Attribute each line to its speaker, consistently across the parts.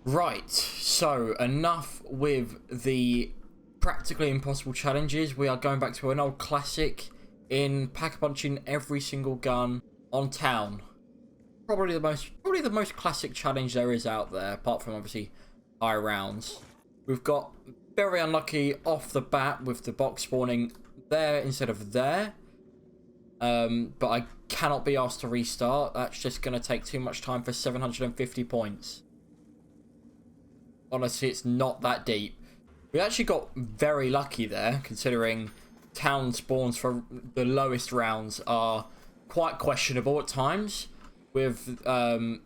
Speaker 1: Right, so enough with the practically impossible challenges. We are going back to an old classic in pack-a-punching every single gun on town. Probably the most classic challenge there is out there, apart from obviously high rounds. We've got very unlucky off the bat with the box spawning there instead of there. But I cannot be asked to restart. That's just going to take too much time for 750 points. Honestly, it's not that deep. We actually got very lucky there, considering town spawns for the lowest rounds are quite questionable at times, with them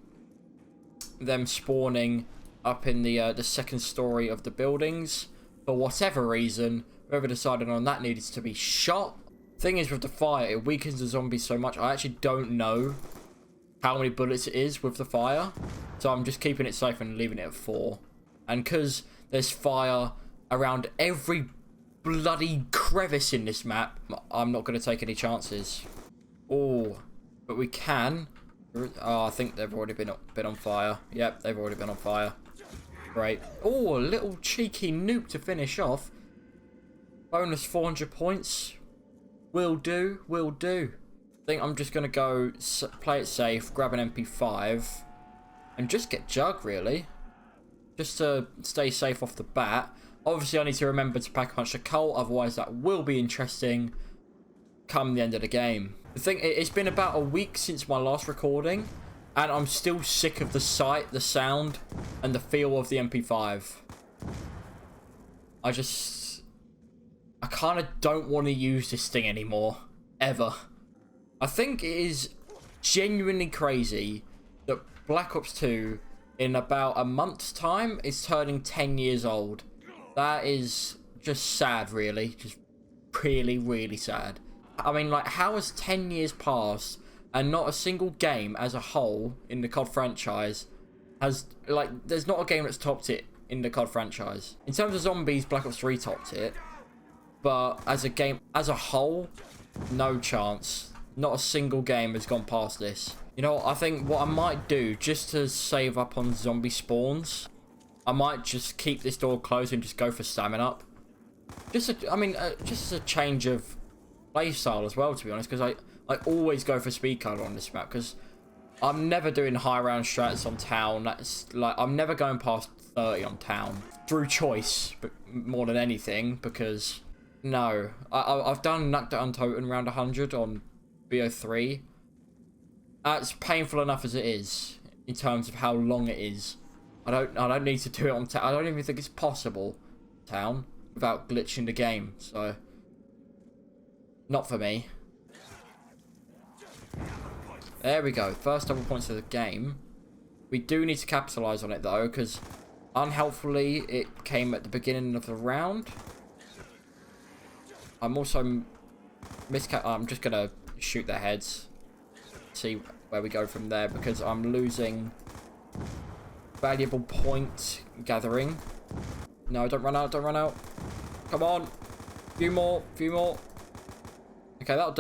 Speaker 1: spawning up in the second story of the buildings. For whatever reason, whoever decided on that needed to be shot. Thing is, with the fire, it weakens the zombies so much. I actually don't know how many bullets it is with the fire, so I'm just keeping it safe and leaving it at 4. And because there's fire around every bloody crevice in this map, I'm not going to take any chances. Oh, but we can. Oh, I think they've already been on fire. Yep, they've already been on fire. Great. Oh, a little cheeky nuke to finish off. Bonus 400 points. Will do, will do. I think I'm just going to go play it safe, grab an MP5, and just get Jug, really. Just to stay safe off the bat. Obviously, I need to remember to pack-a-punch the Colt, otherwise that will be interesting come the end of the game. The thing, it's been about a week since my last recording, and I'm still sick of the sight, the sound, and the feel of the MP5. I kind of don't want to use this thing anymore. Ever. I think it is genuinely crazy that Black Ops 2, in about a month's time, is turning 10 years old. That is just sad, really. Just really, really sad. I mean, like, how has 10 years passed and not a single game as a whole in the COD franchise has, like, there's not a game that's topped it in the COD franchise. In terms of zombies, Black Ops 3 topped it. But as a game, as a whole, no chance. Not a single game has gone past this. You know, I think what I might do, just to save up on zombie spawns, I might just keep this door closed and just go for stamina up. Just as a change of play style as well, to be honest, because I always go for speed color on this map, because I'm never doing high round strats on town. That's like, I'm never going past 30 on town through choice, but more than anything, because no, I've done Knocked Out Untoten round 100 on BO3. That's painful enough as it is in terms of how long it is. I don't need to do it on town. I don't even think it's possible town without glitching the game. So not for me. There we go. First double points of the game. We do need to capitalize on it though, because unhelpfully it came at the beginning of the round. I'm also I'm just gonna shoot their heads. See where we go from there, because I'm losing valuable point gathering. No, don't run out, don't run out. Come on. Few more. Okay, that'll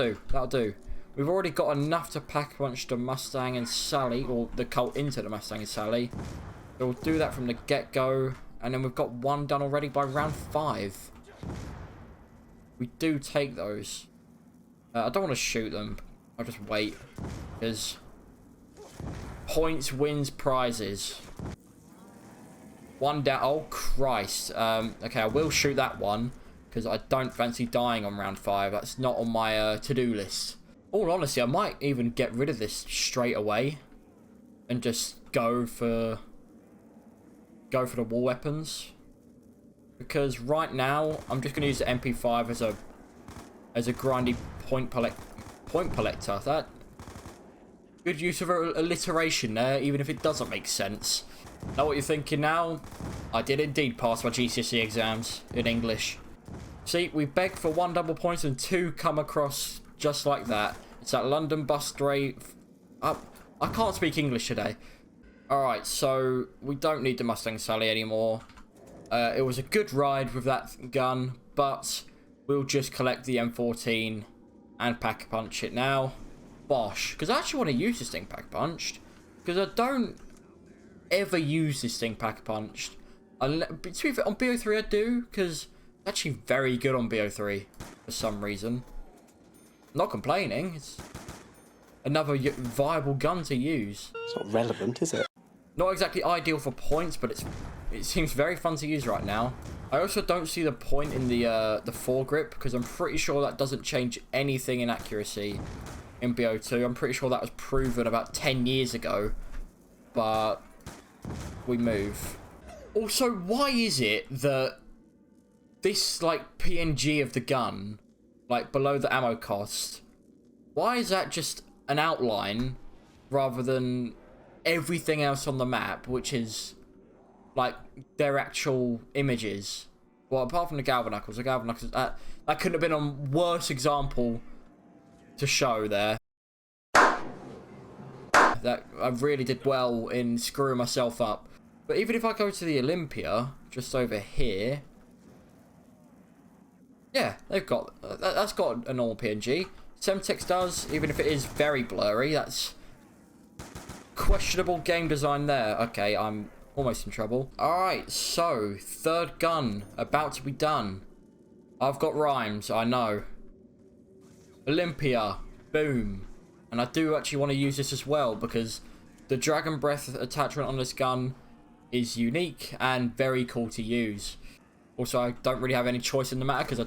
Speaker 1: do. We've already got enough to pack-a-punch the Mustang and Sally, or the Colt into the Mustang and Sally. So we'll do that from the get-go, and then we've got one done already by round 5. We do take those. I don't want to shoot them. I'll just wait, because points wins prizes. One down. Oh, Christ. Okay, I will shoot that one, because I don't fancy dying on round 5. That's not on my to-do list. All honesty, I might even get rid of this straight away and just go for the war weapons, because right now I'm just going to use the MP5 as a grindy point collector. That good use of alliteration there, even if it doesn't make sense. Know what you're thinking now? I did indeed pass my GCSE exams in English. See, we begged for 1 double point and 2 come across just like that. It's that London bus straight up. I can't speak English today. Alright, so we don't need the Mustang Sally anymore. It was a good ride with that gun, but we'll just collect the M14 and pack-a-punch it now. Bosh. Because I actually want to use this thing pack-punched. Because ever use this thing Pack-a-Punched. On BO3 I do, because it's actually very good on BO3 for some reason. Not complaining, it's another viable gun to use.
Speaker 2: It's not relevant, is it?
Speaker 1: Not exactly ideal for points, but it seems very fun to use right now. I also don't see the point in the foregrip, because I'm pretty sure that doesn't change anything in accuracy in BO2. I'm pretty sure that was proven about 10 years ago, but we move. Also, why is it that this, like, PNG of the gun, like, below the ammo cost, why is that just an outline rather than everything else on the map, which is, like, their actual images? Well, apart from the Galvanuckles, that couldn't have been a worse example to show there. That I really did well in screwing myself up. But even if I go to the Olympia, just over here, yeah, they've got, that's got a normal PNG. Semtex does, even if it is very blurry. That's questionable game design there. Okay, I'm almost in trouble. Alright, so, third gun, about to be done. I've got rhymes, I know. Olympia, boom. And I do actually want to use this as well, because the Dragon Breath attachment on this gun is unique and very cool to use. Also, I don't really have any choice in the matter, because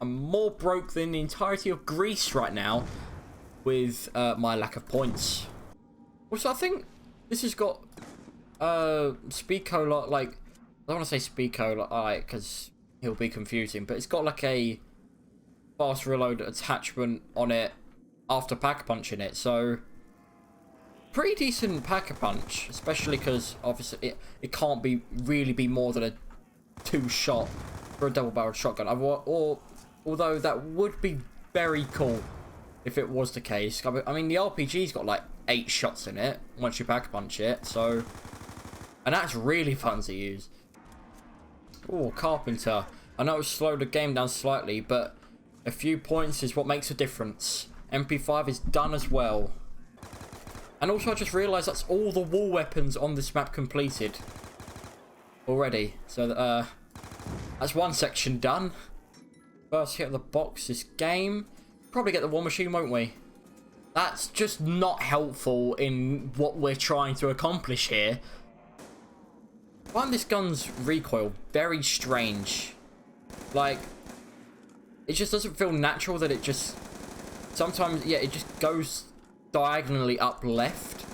Speaker 1: I'm more broke than the entirety of Greece right now with my lack of points. Also, I think this has got Speedco, like, I don't want to say Speedco, like, because he'll be confusing, but it's got like a fast reload attachment on it after Pack-a-Punching it, so pretty decent Pack-a-Punch, especially because obviously it can't really be more than a 2-shot for a double-barreled shotgun. Although that would be very cool if it was the case. I mean, the RPG's got like 8 shots in it once you Pack-a-Punch it, so, and that's really fun to use. Oh, Carpenter. I know it slowed the game down slightly, but a few points is what makes a difference. MP5 is done as well. And also I just realised that's all the wall weapons on this map completed already. So that's one section done. First hit of the box this game. Probably get the war machine, won't we? That's just not helpful in what we're trying to accomplish here. I find this gun's recoil very strange. Like, it just doesn't feel natural that it just... Sometimes, yeah, it just goes diagonally up left.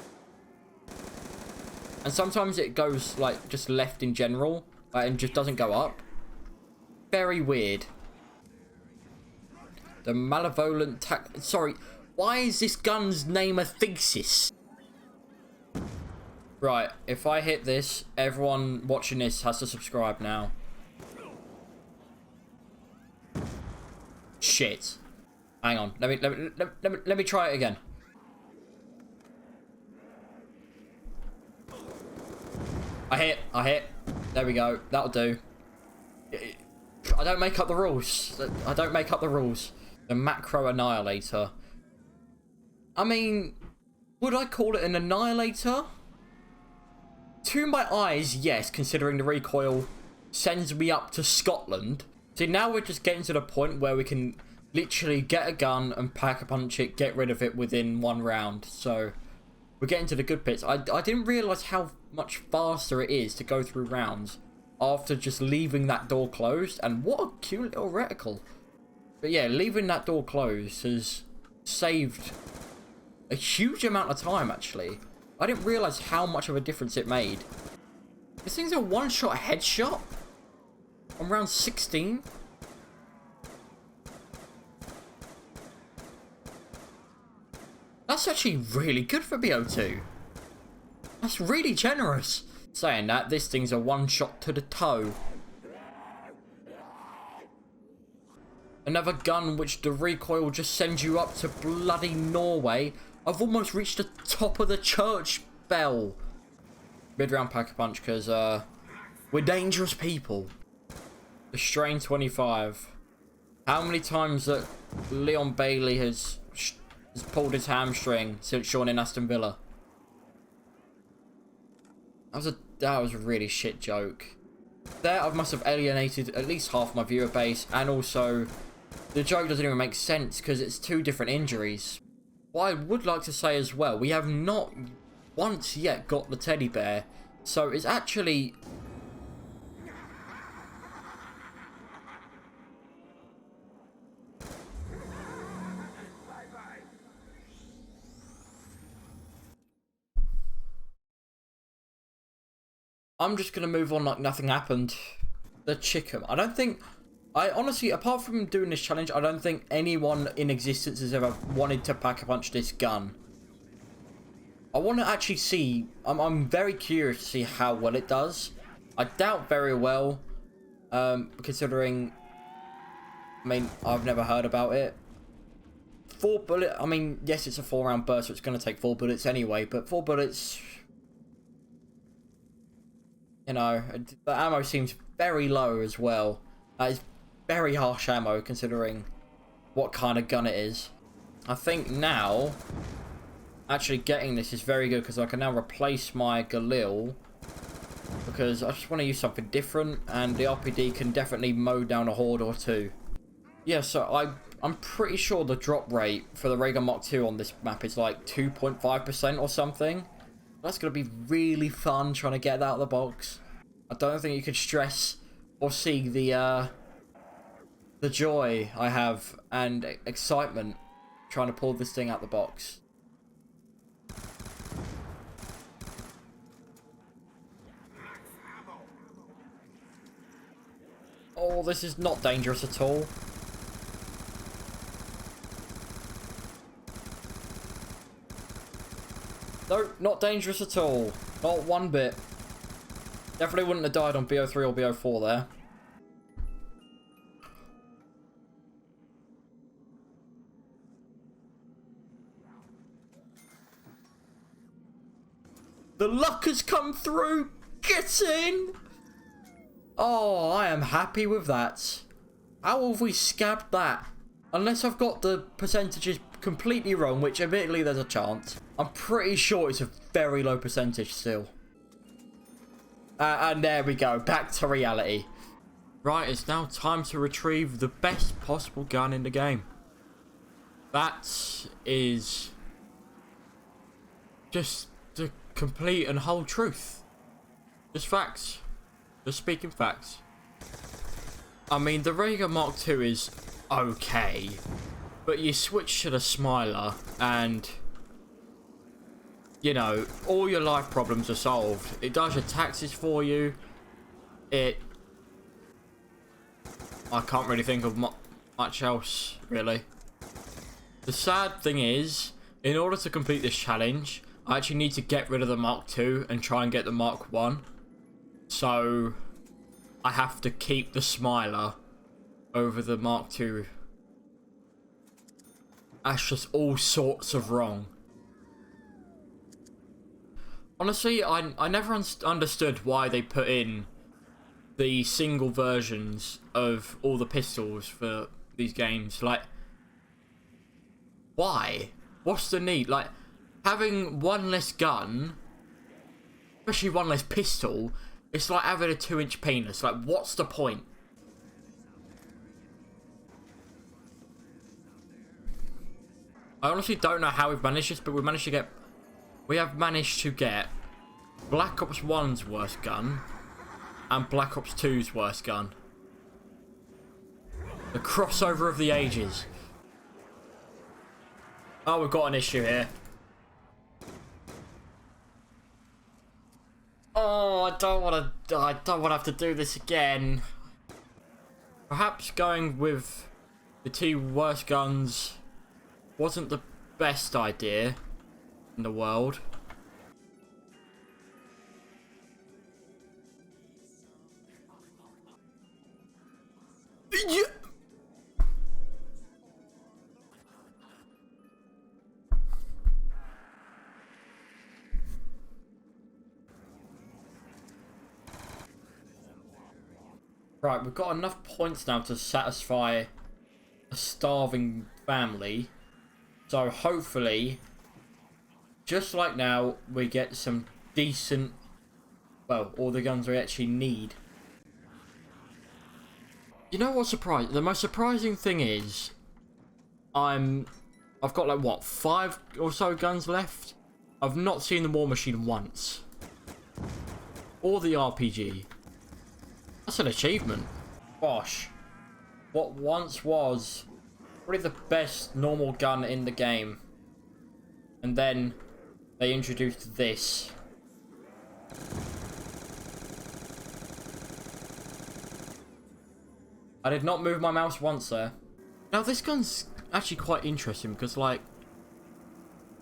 Speaker 1: And sometimes it goes, like, just left in general. And just doesn't go up. Very weird. The Malevolent Sorry, why is this gun's name a thesis? Right, if I hit this, everyone watching this has to subscribe now. Shit. Hang on. Let me try it again. I hit. There we go. That'll do. I don't make up the rules. I don't make up the rules. The Macro Annihilator. I mean, would I call it an Annihilator? To my eyes, yes, considering the recoil sends me up to Scotland. See, now we're just getting to the point where we can literally get a gun and Pack-a-Punch it, get rid of it within one round. So, we're getting to the good bits. I didn't realise how much faster it is to go through rounds after just leaving that door closed. And what a cute little reticle. But yeah, leaving that door closed has saved a huge amount of time, actually. I didn't realise how much of a difference it made. This thing's a one-shot headshot on round 16. That's actually really good for BO2. That's really generous. Saying that, this thing's a one-shot to the toe. Another gun which the recoil just sends you up to bloody Norway. I've almost reached the top of the church bell. Mid-round Pack-a-Punch, because we're dangerous people. The Strain 25. How many times that Leon Bailey has pulled his hamstring since joining Aston Villa? That was a really shit joke. There, I must have alienated at least half my viewer base, and also the joke doesn't even make sense because it's two different injuries. What I would like to say as well, we have not once yet got the teddy bear, so it's actually... I'm just gonna move on like nothing happened. The chicken. I honestly, apart from doing this challenge, I don't think anyone in existence has ever wanted to pack-a-punch this gun. I want to actually see... I'm very curious to see how well it does. I doubt very well, considering... I mean, I've never heard about it. 4 bullet... I mean, yes, it's a 4-round burst, so it's going to take 4 bullets anyway, but 4 bullets... You know, the ammo seems very low as well. It's very harsh ammo, considering what kind of gun it is. I think now... Actually getting this is very good because I can now replace my Galil, because I just want to use something different, and the RPD can definitely mow down a horde or two. Yeah, so I'm pretty sure the drop rate for the Raygun Mark II on this map is like 2.5% or something. That's going to be really fun trying to get that out of the box. I don't think you could stress or see the joy I have and excitement trying to pull this thing out the box. Oh, this is not dangerous at all. No, not dangerous at all. Not one bit. Definitely wouldn't have died on BO3 or BO4 there. The luck has come through! Get in! Oh, I am happy with that. How have we scabbed that? Unless I've got the percentages completely wrong, which admittedly there's a chance. I'm pretty sure it's a very low percentage still. And there we go, back to reality. Right, it's now time to retrieve the best possible gun in the game. That is just the complete and whole truth. Just facts. Just speaking facts. I mean, the Raygun Mark II is okay, but you switch to the Smiler and, you know, all your life problems are solved. It does your taxes for you. I can't really think of much else, really. The sad thing is, in order to complete this challenge, I actually need to get rid of the Mark II and try and get the Mark I. So, I have to keep the Smiler over the Mark II. That's just all sorts of wrong. Honestly, I never understood why they put in the single versions of all the pistols for these games. Like, why? What's the need? Like, having one less gun, especially one less pistol, it's like having a 2-inch penis. Like, what's the point? I honestly don't know how we've managed this, but we have managed to get Black Ops 1's worst gun and Black Ops 2's worst gun. The crossover of the ages. Oh, we've got an issue here. Oh, I don't want to have to do this again. Perhaps going with the 2 worst guns wasn't the best idea in the world. Yeah. Right, we've got enough points now to satisfy a starving family. So hopefully, just like now, we get some decent well, all the guns we actually need. You know what's surprising? The most surprising thing is, I've got like what, 5 or so guns left. I've not seen the War Machine once, or the RPG. That's an achievement. Gosh, what once was probably the best normal gun in the game, and then they introduced this. I did not move my mouse once there. Now this gun's actually quite interesting because like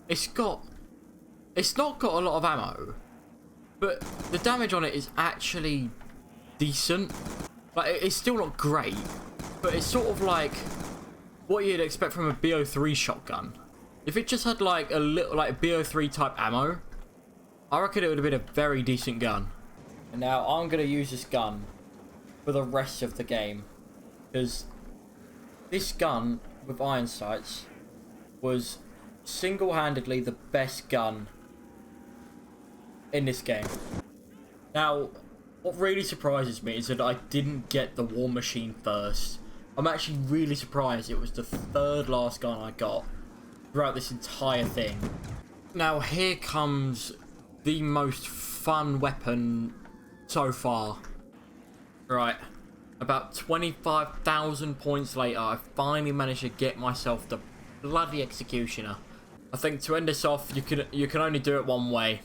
Speaker 1: it's not got a lot of ammo, but the damage on it is actually decent. Like it's still not great, but it's sort of like what you'd expect from a BO3 shotgun. If it just had like a little like BO3 type ammo, I reckon it would have been a very decent gun. And now I'm gonna use this gun for the rest of the game, because this gun with iron sights was single-handedly the best gun in this game. Now, what really surprises me is that I didn't get the War Machine first. I'm actually really surprised it was the 3rd last gun I got throughout this entire thing. Now, here comes the most fun weapon so far. Right. About 25,000 points later, I finally managed to get myself the bloody Executioner. I think to end this off, you can only do it one way.